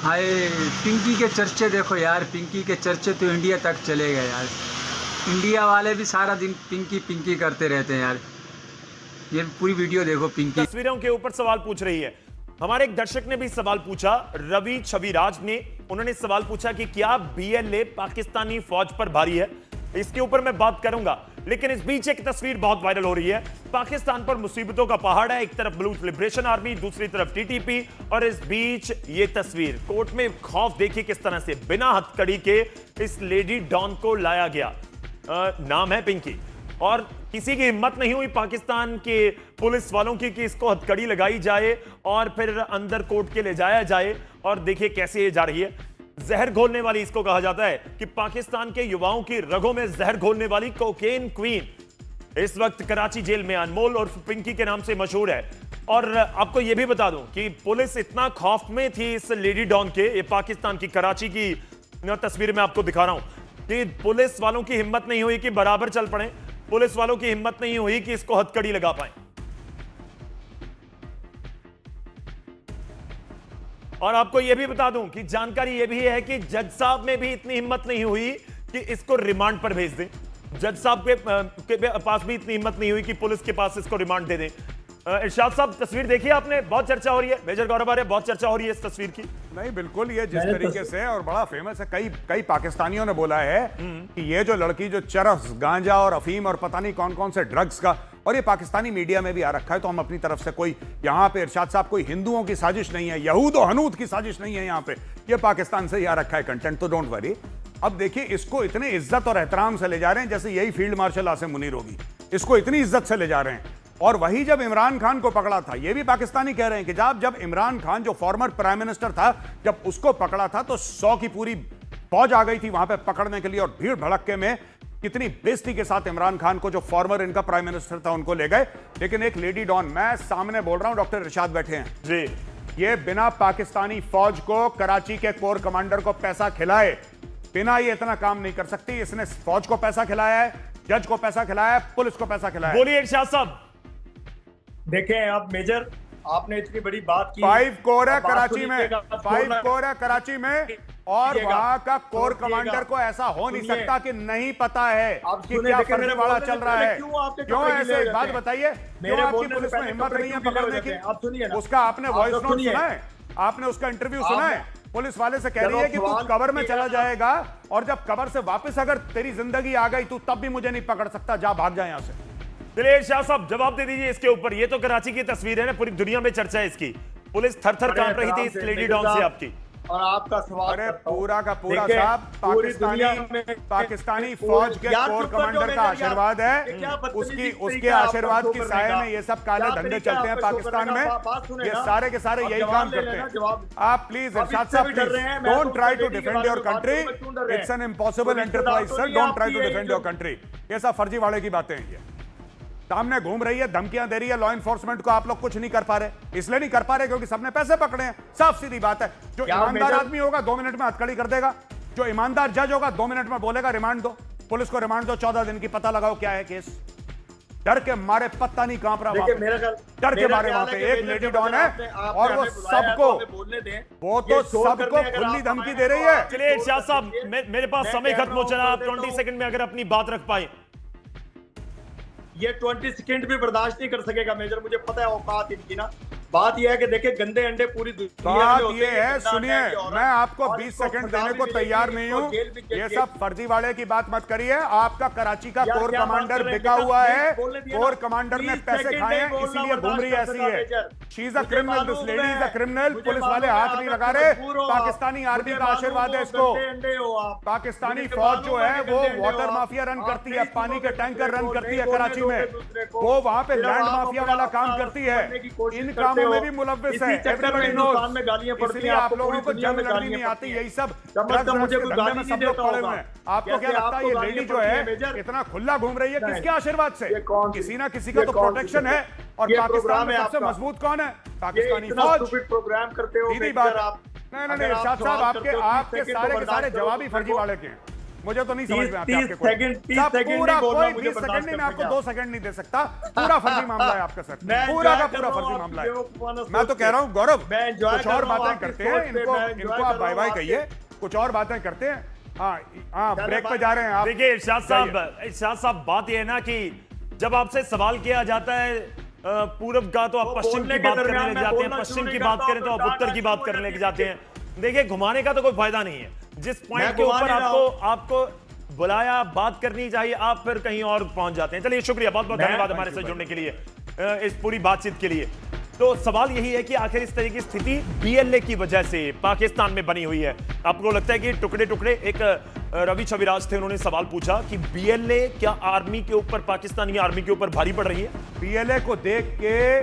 हाय, पिंकी के चर्चे देखो यार, पिंकी के चर्चे तो इंडिया तक चले गए यार। इंडिया वाले भी सारा दिन पिंकी पिंकी करते रहते हैं यार। ये पूरी वीडियो देखो पिंकी। तस्वीरों के ऊपर सवाल पूछ रही है। हमारे एक दर्शक ने भी सवाल पूछा, रवि छविराज ने, उन्होंने सवाल पूछा कि क्या बीएलए पाकिस्तानी फौज पर भारी है। इसके ऊपर मैं बात करूंगा, लेकिन इस बीच एक तस्वीर बहुत वायरल हो रही है। पाकिस्तान पर मुसीबतों का पहाड़ है, एक तरफ ब्लू लिबरेशन आर्मी, दूसरी तरफ टीटीपी, और इस बीच ये तस्वीर कोर्ट में खौफ देखिए किस तरह से बिना हथकड़ी के इस लेडी डॉन को लाया गया। नाम है पिंकी, और किसी की हिम्मत नहीं हुई पाकिस्तान के पुलिस वालों की कि इसको हथकड़ी लगाई जाए और फिर अंदर कोर्ट के ले जाया जाए। और देखिए कैसे ये जा रही है, जहर घोलने वाली इसको कहा जाता है कि पाकिस्तान के युवाओं की रगों में जहर घोलने वाली कोकेन क्वीन इस वक्त कराची जेल में अनमोल और पिंकी के नाम से मशहूर है। और आपको यह भी बता दूं कि पुलिस इतना खौफ में थी इस लेडी डॉन के, ये पाकिस्तान की कराची की तस्वीर में आपको दिखा रहा हूं कि पुलिस वालों की हिम्मत नहीं हुई कि बराबर चल पड़े, पुलिस वालों की हिम्मत नहीं हुई कि इसको हथकड़ी लगा पाए। और आपको यह भी बता दूं कि जानकारी यह भी है कि जज साहब में भी इतनी हिम्मत नहीं हुई कि इसको रिमांड पर भेज दें। जज साहब के पास भी इतनी हिम्मत नहीं हुई कि पुलिस के पास इसको रिमांड दे दें। इरशाद साहब, तस्वीर देखिए आपने, बहुत चर्चा हो रही है, मेजर गौरव आर्य, बहुत चर्चा हो रही है इस तस्वीर की। नहीं, बिल्कुल, ये जिस तरीके से और बड़ा फेमस है, कई पाकिस्तानियों ने बोला है कि ये जो लड़की जो चरस, गांजा और अफीम और पता नहीं कौन कौन से ड्रग्स का, और ये पाकिस्तानी मीडिया में भी आ रखा है, तो हम अपनी तरफ से कोई यहां पे इरशाद साहब कोई हिंदुओं की साजिश नहीं है, यहूद और हनूद की साजिश नहीं है, यहां पे ये पाकिस्तान से ही आ रखा है कंटेंट, तो डोंट वरी। अब देखिए, इसको इतने इज्जत और एहतराम से ले जा रहे हैं जैसे यही फील्ड मार्शल आसिम मुनीर होगी, इसको इतनी इज्जत से ले जा रहे हैं। और वही जब इमरान खान को पकड़ा था, ये भी पाकिस्तानी कह रहे हैं कि जब इमरान खान जो फॉर्मर प्राइम मिनिस्टर था, जब उसको पकड़ा था तो 100 की पूरी फौज आ गई थी वहां पे पकड़ने के लिए, और भीड़ भड़क्के में कितनी बेइज्जती के साथ इमरान खान को, जो फॉर्मर इनका प्राइम मिनिस्टर था, उनको ले गए। लेकिन एक लेडी डॉन, मैं सामने बोल रहा हूं, डॉक्टर इरशाद बैठे हैं जी, ये बिना पाकिस्तानी फौज को, कराची के कोर कमांडर को पैसा खिलाए बिना ये इतना काम नहीं कर सकती। इसने फौज को पैसा खिलाया है, जज को पैसा खिलाया है, पुलिस को पैसा खिलाया है। बोलिए इरशाद साहब। देखें, अब मेजर आपने इतनी बड़ी बात की, 5 कोर है कराची में, 5 कोर है कराची में, और वहां का कोर कमांडर को ऐसा हो नहीं सकता कि नहीं पता है कि क्या फर्जीवाड़ा चल रहा है। क्यों ऐसे, एक बात बताइए, क्यों आपकी पुलिस में हिम्मत नहीं है पकड़ने की? उसका आपने वॉइस नोट सुना है, आपने उसका इंटरव्यू सुना है? पुलिस वाले से कह रही है कि तू कवर में चला जाएगा, और जब कवर से वापस अगर तेरी जिंदगी आ गई, तू तब भी मुझे नहीं पकड़ सकता, जा भाग जा यहां से। दिलेर शाह साहब, जवाब दे दीजिए इसके ऊपर। ये तो कराची की तस्वीर है ना, पूरी दुनिया में चर्चा है इसकी। पुलिस थर थर कांप रही थी इस लेडी डॉन से आपकी। और आपका सवाल, अरे पूरा का पूरा साहब पाकिस्तानी फौज के कोर कमांडर का आशीर्वाद है, उसके आशीर्वाद की साये में ये सब काले धंधे चलते हैं पाकिस्तान में। ये सारे के सारे यही काम करते हैं। आप please Irshad sahab, don't try to defend your country, it's an impossible enterprise sir, don't try to defend your country. ये सब फर्जीवाड़े की बातें हैं, ये सामने घूम रही है, धमकियां दे रही है लॉ एनफोर्समेंट को। आप लोग कुछ नहीं कर पा रहे, इसलिए नहीं कर पा रहे क्योंकि सबने पैसे पकड़े हैं। साफ सीधी बात है, जो ईमानदार आदमी होगा 2 मिनट में हथकड़ी कर देगा, जो ईमानदार जज होगा 2 मिनट में बोलेगा रिमांड दो, पुलिस को रिमांड दो 14 दिन की, पता लगाओ क्या है केस। डर के मारे पत्ता नहीं कांप रहा, डर के मारे वहां पे एक लेडी डॉन है, और वो सबको खुली धमकी दे रही है। चलिए शाह साहब, मेरे पास समय खत्म हो चला, आप 20 सेकंड में अगर अपनी बात रख पाए। ये 20 सेकंड भी बर्दाश्त नहीं कर सकेगा मेजर, मुझे पता है औकात इनकी ना। बात यह है कि देखिए, गंदे अंडे पूरी दुनिया में होते हैं। बात ये है, सुनिए, मैं आपको 20 सेकंड देने को तैयार नहीं हूं। ये सब फर्जीवाड़े की बात मत करिए। आपका कराची का कोर कमांडर बिका हुआ है, कोर कमांडर ने पैसे खाए हैं, इसीलिए घूम रही ऐसी है। She is a criminal, this lady is a criminal. Police वाले हाथ नहीं लगा रहे, पाकिस्तानी आर्मी का आशीर्वाद है इसको। पाकिस्तानी फौज जो है वो वाटर माफिया रन करती है, पानी के टैंकर रन करती है कराची में, वो वहां पे लैंड माफिया वाला काम करती है, इन कामों में भी मुलव्विस है। एवरीबॉडी नोज, इसलिए आप लोगों को जंग लड़नी नहीं आती, यही सब मुझे सब लोग पड़े हुए हैं। आपको क्या लगता है ये लेडी जो है इतना खुला घूम रही है किसके आशीर्वाद से? किसी ना किसी का तो प्रोटेक्शन है। और पाकिस्तान में सबसे मजबूत कौन है? पाकिस्तानी फौज। प्रोग्राम करते हो सीधी बात। नहीं, इरशाद साहब, आपके सारे के सारे जवाब ही फर्जीवाड़े के हैं। मुझे तो नहीं समझ में आता आपके 30 सेकंड पूरा नहीं बोलना, कोई मुझे 20 सेकंड बर्दाश्त नहीं, मैं आपको कर 2 सेकंड नहीं दे सकता। पूरा फर्जी मामला है आपका सर, पूरा का पूरा फर्जी मामला है। मैं तो कह रहा हूँ गौरव, कुछ और बातें करते हैं, इनको आप बाय बाय कहिए, कुछ और बातें करते हैं। हाँ ब्रेक पे जा रहे हैं आप। देखिए इरशाद साहब, बात यह है ना कि जब आपसे सवाल किया जाता है पूर्व का तो आप पश्चिम की बात करने लग जाते हैं, पश्चिम की बात करें तो आप उत्तर की बात करने लग जाते हैं। देखिए घुमाने का तो कोई फायदा नहीं है, जिस पॉइंट के ऊपर आपको बुलाया बात करनी चाहिए, आप फिर कहीं और पहुंच जाते हैं। चलिए शुक्रिया, बहुत बहुत धन्यवाद हमारे साथ जुड़ने के लिए, इस पूरी बातचीत के लिए। तो सवाल यही है कि आखिर इस तरह की स्थिति बीएलए की वजह से पाकिस्तान में बनी हुई है। आपको लगता है कि टुकड़े टुकड़े, एक रवि छविराज थे, उन्होंने सवाल पूछा कि बीएलए क्या आर्मी के ऊपर, पाकिस्तानी आर्मी के ऊपर भारी पड़ रही है? बीएलए को देख के